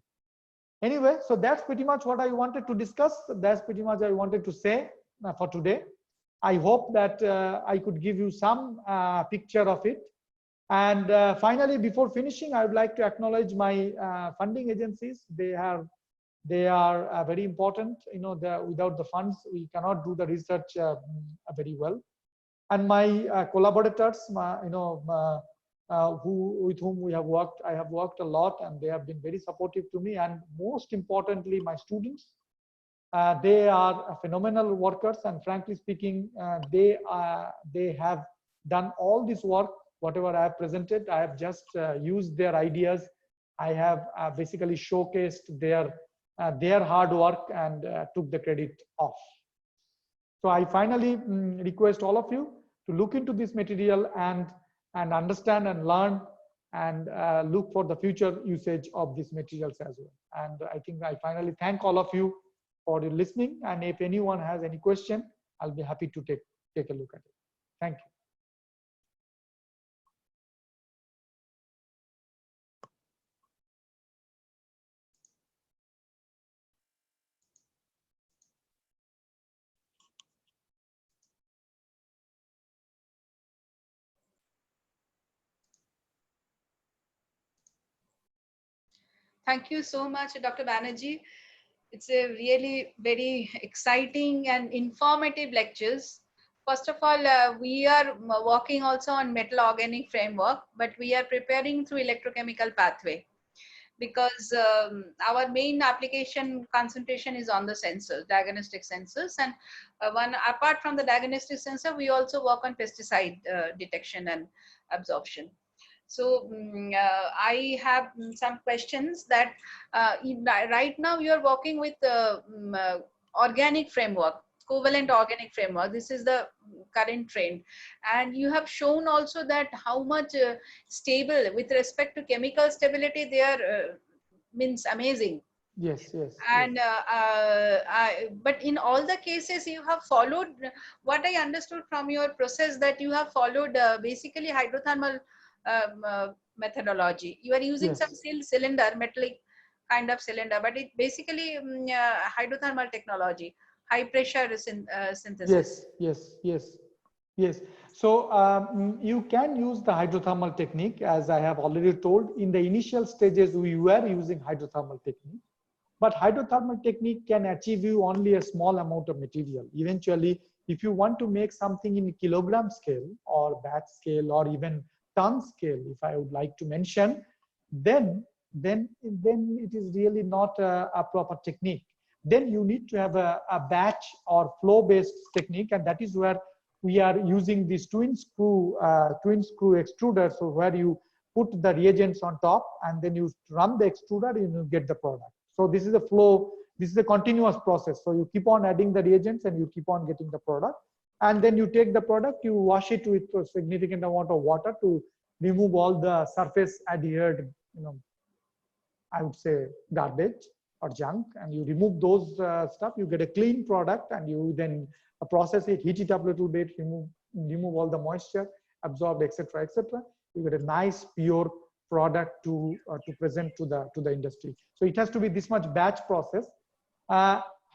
B: Anyway, so that's pretty much what I wanted to discuss. That's pretty much I wanted to say for today. I hope that I could give you some picture of it. And finally, before finishing, I would like to acknowledge my funding agencies. They are very important. Without the funds, we cannot do the research very well. And my collaborators, with whom I have worked a lot, and they have been very supportive to me. And most importantly, my students, they are phenomenal workers, and frankly speaking, they have done all this work. Whatever I have presented, I have just used their ideas. I have basically showcased their hard work and took the credit off. So I finally request all of you to look into this material and understand and learn and look for the future usage of these materials as well. And I think I finally thank all of you for listening. And if anyone has any question, I'll be happy to take a look at it. Thank you.
A: Thank you so much, Dr. Banerjee. It's a really very exciting and informative lectures. First of all, we are working also on metal organic framework, but we are preparing through electrochemical pathway, because our main application concentration is on the sensors, diagnostic sensors. And apart from the diagnostic sensor, we also work on pesticide detection and absorption. So I have some questions that right now you are working with organic framework, covalent organic framework. This is the current trend. And you have shown also that how much stable with respect to chemical stability, they are means amazing.
B: Yes, yes.
A: And but in all the cases you have followed, what I understood from your process, that you have followed basically hydrothermal methodology. You are using some
B: Yes.
A: cylinder, metallic kind of cylinder, but it basically hydrothermal technology, high pressure synthesis.
B: Yes, yes, yes, yes. So you can use the hydrothermal technique, as I have already told. In the initial stages, we were using hydrothermal technique, but hydrothermal technique can achieve you only a small amount of material. Eventually, if you want to make something in kilogram scale or batch scale or even ton scale, if I would like to mention, then then it is really not a proper technique. Then you need to have a batch or flow based technique, and that is where we are using this twin screw extruder. So where you put the reagents on top and then you run the extruder and you get the product. So this is a flow, this is a continuous process. So you keep on adding the reagents and you keep on getting the product. And then you take the product, you wash it with a significant amount of water to remove all the surface adhered, I would say garbage or junk, and you remove those stuff, you get a clean product, and you then process it, heat it up a little bit, remove all the moisture, absorb, etc., etc. You get a nice pure product to present to the industry. So it has to be this much batch process.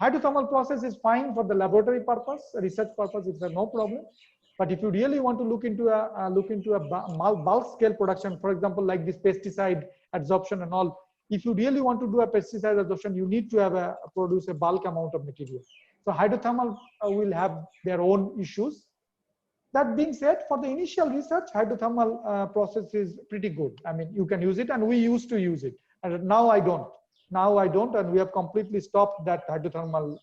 B: Hydrothermal process is fine for the laboratory purpose, research purpose. It's no problem. But if you really want to look into a bulk scale production, for example, like this pesticide adsorption and all, if you really want to do a pesticide adsorption, you need to have produce a bulk amount of material. So hydrothermal will have their own issues. That being said, for the initial research, hydrothermal process is pretty good. I mean, you can use it, and we used to use it. And now I don't. Now I don't, and we have completely stopped that hydrothermal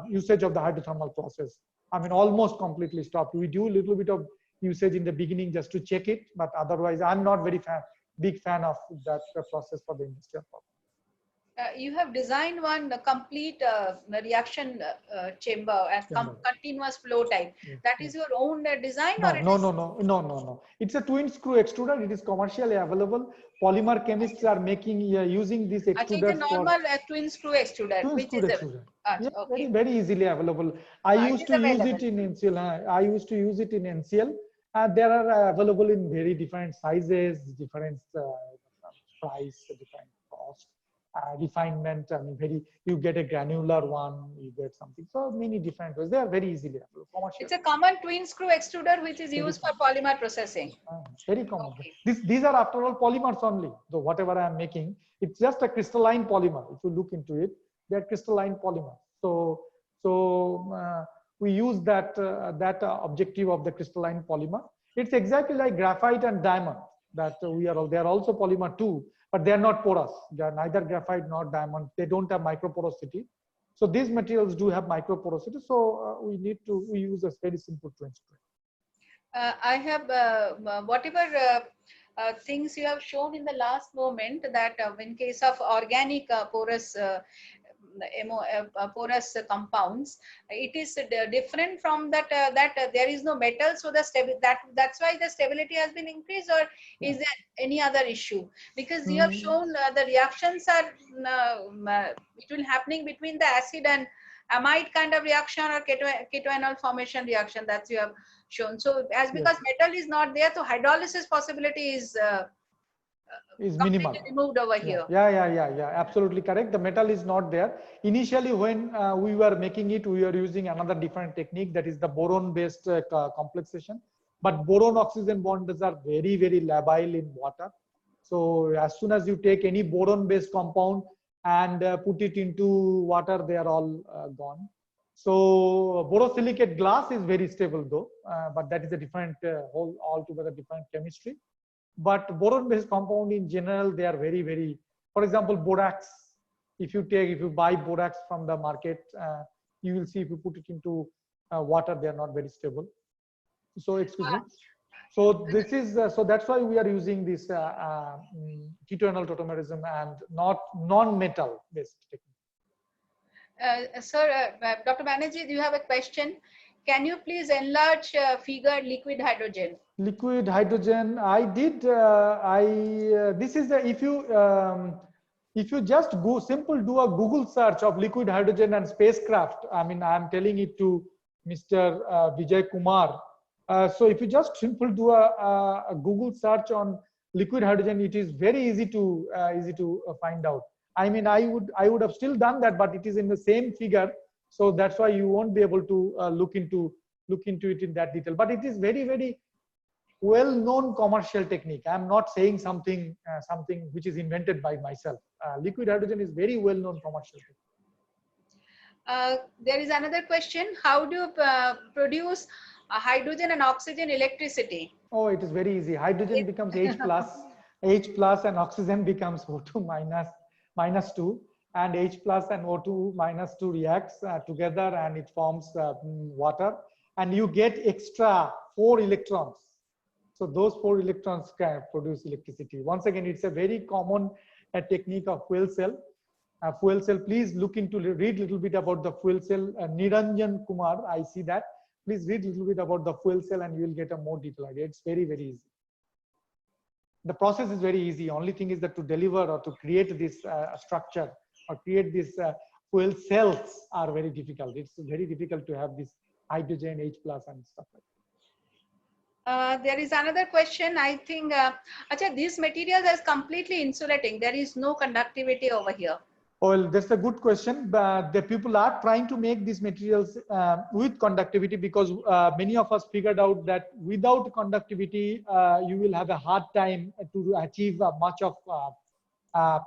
B: usage of the hydrothermal process. I mean, almost completely stopped. We do a little bit of usage in the beginning just to check it, but otherwise, I'm not very big fan of that process for the industrial purpose.
A: You have designed one complete reaction chamber and continuous flow type.
B: Yes,
A: That
B: yes.
A: is your own design?
B: No,
A: or it
B: no,
A: is...
B: no. It's a twin screw extruder. It is commercially available. Polymer chemists are making using this extruder.
A: It's a normal twin screw extruder.
B: Twin screw extruder. Yeah,
A: Okay.
B: very easily available. I used to use
A: available.
B: it in NCL. I used to use it in NCL. There are available in very different sizes, different price, different cost. Refinement, I mean, you get a granular one, you get something. So many different ways. They are very easily available.
A: It's a common twin screw extruder which is used for polymer processing.
B: Very common. Okay. These are after all polymers only. So whatever I am making, it's just a crystalline polymer. If you look into it, they're crystalline polymer. So we use that objective of the crystalline polymer. It's exactly like graphite and diamond that they are also polymer too, but they are not porous. They are neither graphite nor diamond. They don't have microporosity. So these materials do have microporosity. So we use a very simple twin screw.
A: I have whatever things you have shown in the last moment, that in case of organic porous porous compounds, it is different from that there is no metal, so that's why the stability has been increased, or is there any other issue? Because you have shown the reactions are it will happening between the acid and amide kind of reaction, or ketoenol formation reaction that you have shown. So because metal is not there, so hydrolysis possibility is
B: minimal.
A: Removed over here.
B: Yeah, absolutely correct. The metal is not there. Initially, when we were making it, we were using another different technique, that is the boron based complexation. But boron oxygen bonds are very, very labile in water. So as soon as you take any boron based compound and put it into water, they are all gone. So borosilicate glass is very stable though, but that is a different altogether different chemistry. But boron-based compound in general, they are very, very. For example, borax. If you buy borax from the market, you will see if you put it into water, they are not very stable. So excuse me. So this is so that's why we are using this ketoenol tautomerism and not non-metal based technique.
A: Sir, Dr. Banerjee, do you have a question? Can you please enlarge figure liquid hydrogen?
B: Liquid hydrogen, I did. This is the, if you if you just go simple, do a Google search of liquid hydrogen and spacecraft. I mean, I'm telling it to Mr. Vijay Kumar. So if you just simple do a Google search on liquid hydrogen, it is very easy to find out. I mean, I would have still done that, but it is in the same figure, so that's why you won't be able to look into it in that detail. But it is very well-known commercial technique. I'm not saying something which is invented by myself. Liquid hydrogen is very well-known commercial technique.
A: There is another question. How do you produce hydrogen and oxygen electricity?
B: Oh, it is very easy. Hydrogen becomes H plus, and oxygen becomes O2 minus 2, and H plus and O2 minus 2 reacts together, and it forms water, and you get extra 4 electrons. So those 4 electrons can produce electricity. Once again, it's a very common technique of fuel cell. Fuel cell, please look into, read a little bit about the fuel cell. Niranjan Kumar, I see that. Please read a little bit about the fuel cell and you will get a more detailed idea. It's very easy. The process is very easy. Only thing is that to deliver or to create this structure or create this fuel cells are very difficult. It's very difficult to have this hydrogen, H plus and stuff like that.
A: There is another question. I think, Acha, these materials are completely insulating. There is no conductivity over here.
B: Well, that's a good question. But the people are trying to make these materials with conductivity, because many of us figured out that without conductivity, you will have a hard time to achieve much of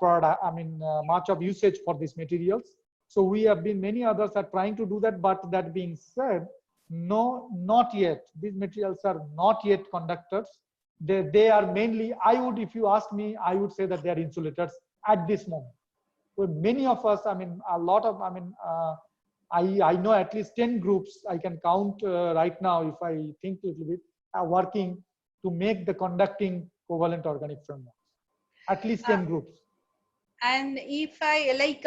B: product. I mean, much of usage for these materials. So we have been, many others are trying to do that. But that being said, no, not yet. These materials are not yet conductors. They are mainly, if you ask me, I would say that they are insulators at this moment. Well, many of us, I mean, a lot of, I mean, I know at least 10 groups I can count right now, if I think a little bit, are working to make the conducting covalent organic frameworks. At least 10 groups.
A: And if I like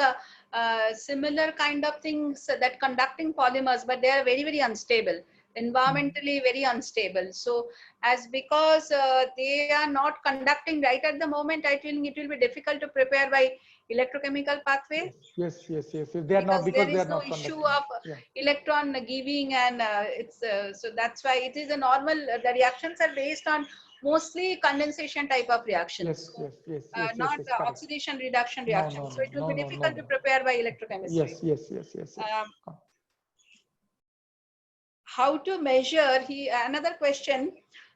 A: similar kind of things that conducting polymers, but they are very unstable, environmentally very unstable. So as because they are not conducting right at the moment, I think it will be difficult to prepare by electrochemical pathway.
B: Yes. They are not, because
A: there is no issue of electron giving, and it's so that's why it is a normal. The reactions are based on mostly condensation type of reactions.
B: Yes,
A: not oxidation reduction reactions. So it will be difficult to prepare by electrochemistry.
B: Yes.
A: How to measure? Another question.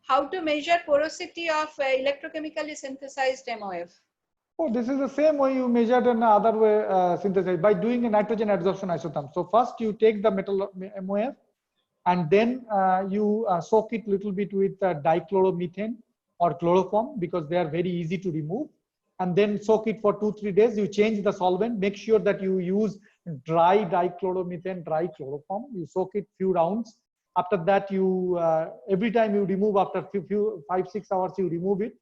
A: How to measure porosity of electrochemically synthesized MOF?
B: Oh, this is the same way you measured in another way synthesized, by doing a nitrogen adsorption isotherm. So first you take the metal MOF, and then you soak it little bit with dichloromethane or chloroform, because they are very easy to remove, and then soak it for 2-3 days. You change the solvent, make sure that you use dry dichloromethane, dry chloroform. You soak it few rounds. After that, you every time you remove, after 5-6 hours you remove it.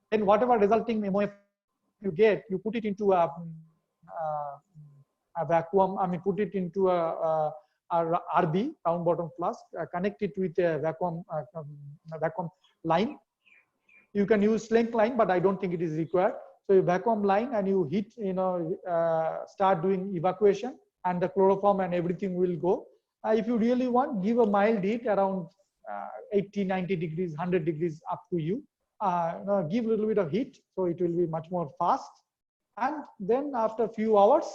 B: Then whatever resulting MOF you get, you put it into a vacuum. I mean, put it into a RB, round bottom flask, connect it with a vacuum line. You can use Schlenk line, but I don't think it is required. So you vacuum line and you heat, start doing evacuation, and the chloroform and everything will go. If you really want, give a mild heat around 80, 90 degrees, 100 degrees, up to you. Give a little bit of heat, so it will be much more fast. And then after few hours,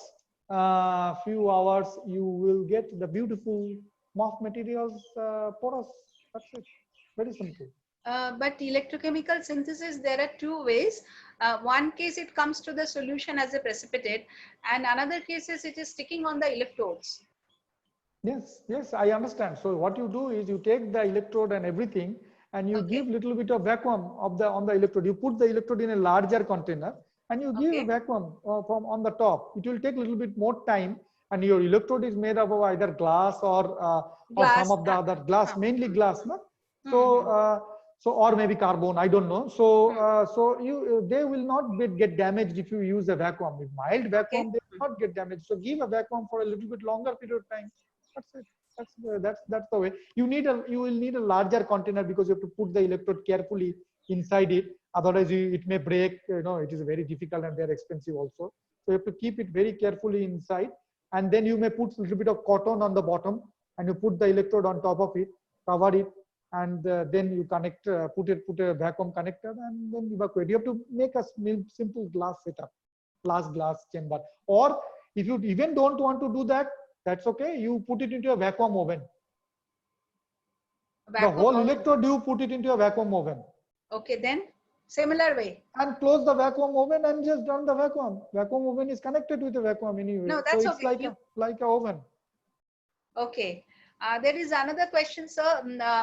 B: you will get the beautiful MOF materials porous. That's it. Very simple.
A: But electrochemical synthesis, there are 2 ways. One case it comes to the solution as a precipitate, and another case is it is sticking on the electrodes.
B: Yes, I understand. So what you do is you take the electrode and everything, and you give little bit of vacuum on the electrode. You put the electrode in a larger container, and you give a vacuum from on the top. It will take a little bit more time, and your electrode is made up of either glass or some of the other glass, mainly glass, no? So or maybe carbon, I don't know. So they will not get damaged if you use a vacuum. With mild vacuum, they will not get damaged. So give a vacuum for a little bit longer period of time. That's it. That's the way. You will need a larger container, because you have to put the electrode carefully inside it. Otherwise, it may break. It is very difficult and they're expensive also. So you have to keep it very carefully inside. And then you may put a little bit of cotton on the bottom and you put the electrode on top of it, cover it, and then you connect, put a vacuum connector and then evacuate. You have to make a simple glass setup, glass chamber. Or if you even don't want to do that, that's okay. You put it into a vacuum oven. The whole electrode, you put it into a vacuum oven.
A: Okay, then similar way.
B: And close the vacuum oven and just run the vacuum. Vacuum oven is connected with the vacuum anyway.
A: No, that's
B: so it's
A: okay.
B: like a oven.
A: Okay. There is another question, sir.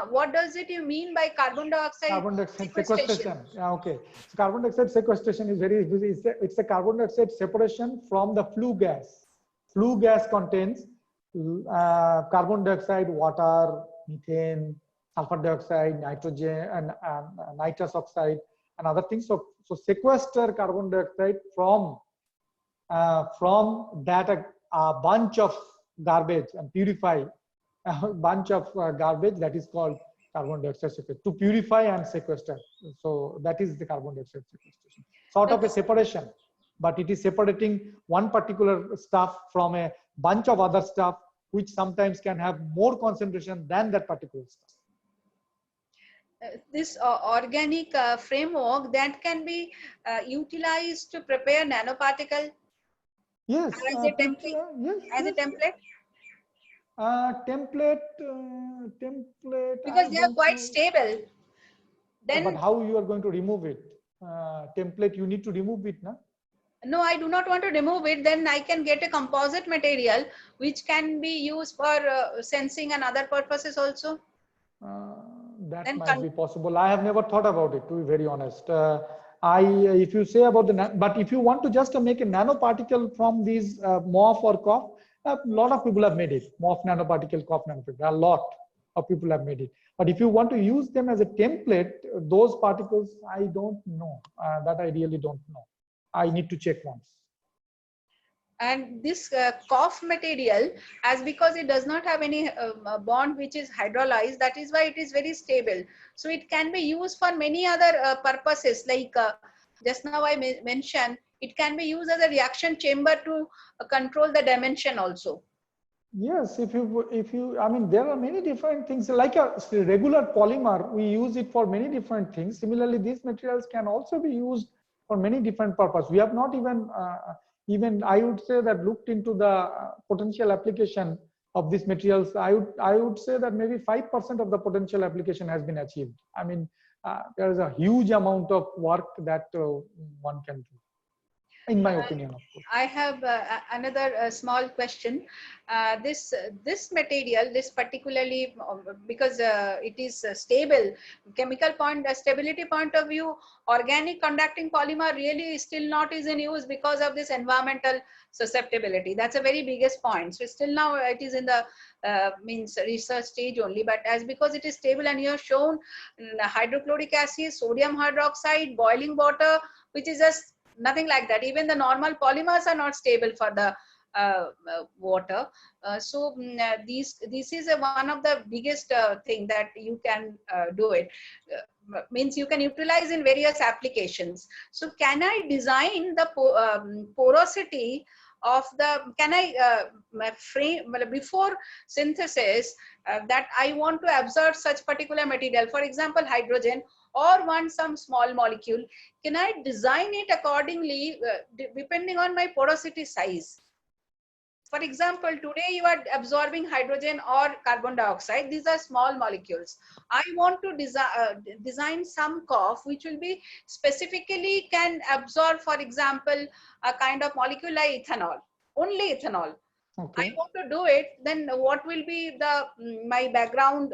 A: What does it you mean by carbon dioxide?
B: Carbon dioxide sequestration. Yeah, okay. So carbon dioxide sequestration is it's a carbon dioxide separation from the flue gas. Flue gas contains carbon dioxide, water, methane, sulfur dioxide, nitrogen, and nitrous oxide, and other things. So sequester carbon dioxide from that a bunch of garbage and purify a bunch of garbage, that is called carbon dioxide sequestration, to purify and sequester. So that is the carbon dioxide sequestration, sort of a separation, but it is separating one particular stuff from a bunch of other stuff which sometimes can have more concentration than that particular stuff.
A: This organic framework that can be utilized to prepare nanoparticle.
B: Yes,
A: as a template.
B: Yes,
A: as a template.
B: Template.
A: Because they are quite stable. Then,
B: but how you are going to remove it? Template, you need to remove it, na?
A: No, I do not want to remove it. Then I can get a composite material which can be used for sensing and other purposes also.
B: That then might be possible. I have never thought about it, to be very honest. If you say about but if you want to just make a nanoparticle from these MOF or COF, a lot of people have made it. MOF nanoparticle, COF nanoparticle, a lot of people have made it. But if you want to use them as a template, those particles, I don't know. That I really don't know. I need to check once.
A: And this COF material, as because it does not have any bond which is hydrolyzed, that is why it is very stable. So it can be used for many other purposes, like just now I mentioned, it can be used as a reaction chamber to control the dimension also.
B: Yes, if you, I mean, there are many different things. Like a regular polymer, we use it for many different things. Similarly, these materials can also be used for many different purposes. We have not even I would say that looked into the potential application of these materials. I would say that maybe 5% of the potential application has been achieved. I mean, there is a huge amount of work that one can do, in my opinion, of course.
A: I have another small question. This material, this particularly because it is stable, chemical stability point of view, organic conducting polymer really still not is in use because of this environmental susceptibility. That's a very biggest point. So still now it is in the means research stage only, but as because it is stable, and you have shown hydrochloric acid, sodium hydroxide, boiling water, which is just nothing like that. Even the normal polymers are not stable for the water. This is one of the biggest thing that you can do it. Means you can utilize in various applications. So can I design the porosity of the, can I frame before synthesis that I want to absorb such particular material, for example hydrogen, or want some small molecule, can I design it accordingly depending on my porosity size? For example, today you are absorbing hydrogen or carbon dioxide. These are small molecules. I want to design some COF which will be specifically can absorb, for example, a kind of molecule like ethanol, only ethanol. Okay. I want to do it, then what will be the my background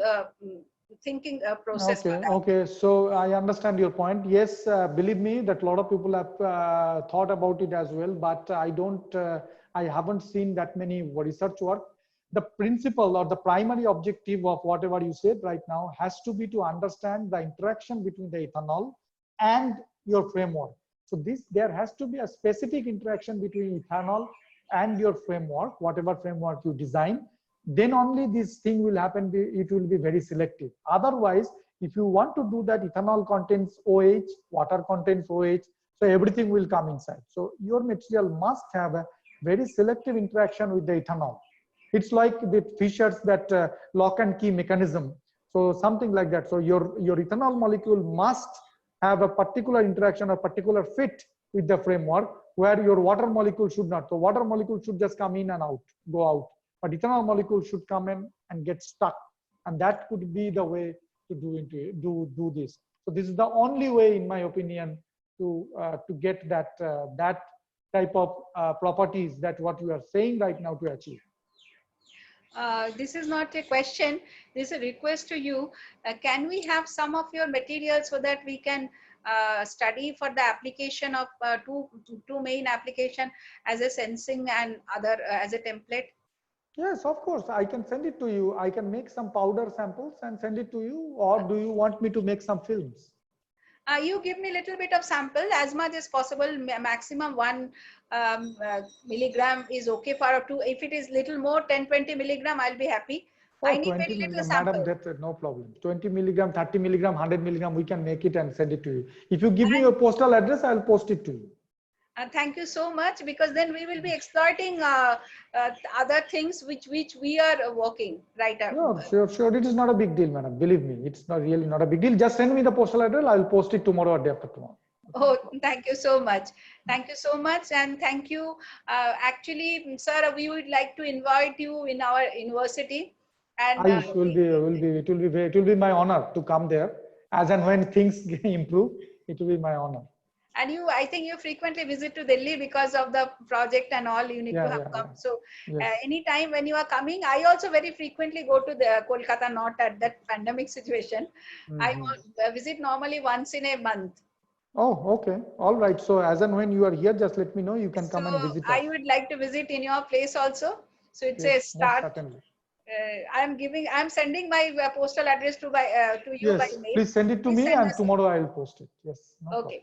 A: thinking process?
B: Okay, so I understand your point. Yes, believe me that a lot of people have thought about it as well, but I haven't seen that many research work. The principle or the primary objective of whatever you said right now has to be to understand the interaction between the ethanol and your framework. So there has to be a specific interaction between ethanol and your framework, whatever framework you design. then only this thing will happen. It will be very selective. Otherwise, if you want to do that, ethanol contains OH, water contains OH, so everything will come inside. So your material must have a very selective interaction with the ethanol. It's like the Fisher's that lock and key mechanism. So something like that. So your ethanol molecule must have a particular interaction or particular fit with the framework, where your water molecule should not. So water molecule should just come in and out, go out. But ethanol molecule should come in and get stuck. And that could be the way to do this. So this is the only way, in my opinion, to get that that type of properties that what you are saying right now to achieve.
A: This is not a question, this is a request to you. Can we have some of your materials so that we can study for the application of two main application as a sensing and other as a template?
B: Yes, of course. I can send it to you. I can make some powder samples and send it to you. Or do you want me to make some films?
A: You give me a little bit of sample, as much as possible. Maximum 1 milligram is okay for up to. If it is little more, 10-20 milligram, I'll be happy.
B: Oh,
A: I need
B: 20
A: very little
B: milligram,
A: sample.
B: madam, that's no problem. 20 milligram, 30 milligram, 100 milligram, we can make it and send it to you. If you give me your postal address, I'll post it to you.
A: Thank you so much, because then we will be exploiting other things which we are working right now.
B: Sure. It is not a big deal, madam. Believe me, it's not really not a big deal. Just send me the postal address. I'll post it tomorrow or day after tomorrow.
A: Oh, thank you so much. Thank you so much. And thank you. Actually, sir, we would like to invite you in our university. And
B: it will be my honor to come there. As and when things improve, it will be my honor.
A: And I think you frequently visit to Delhi because of the project and all. You need to have come. So anytime when you are coming, I also very frequently go to the Kolkata, not at that pandemic situation. I visit normally once in a month.
B: Oh, okay. All right. So as and when you are here, just let me know. You can come and visit us.
A: I would like to visit in your place also. So it's a start.
B: Certainly.
A: I'm sending my postal address to you by mail.
B: Please send it to me, and tomorrow I'll post it. Yes.
A: No okay. Problem.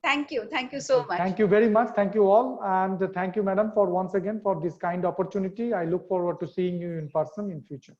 A: Thank you. Thank you so much.
B: Thank you very much. Thank you all. And thank you, madam, for once again for this kind opportunity. I look forward to seeing you in person in future.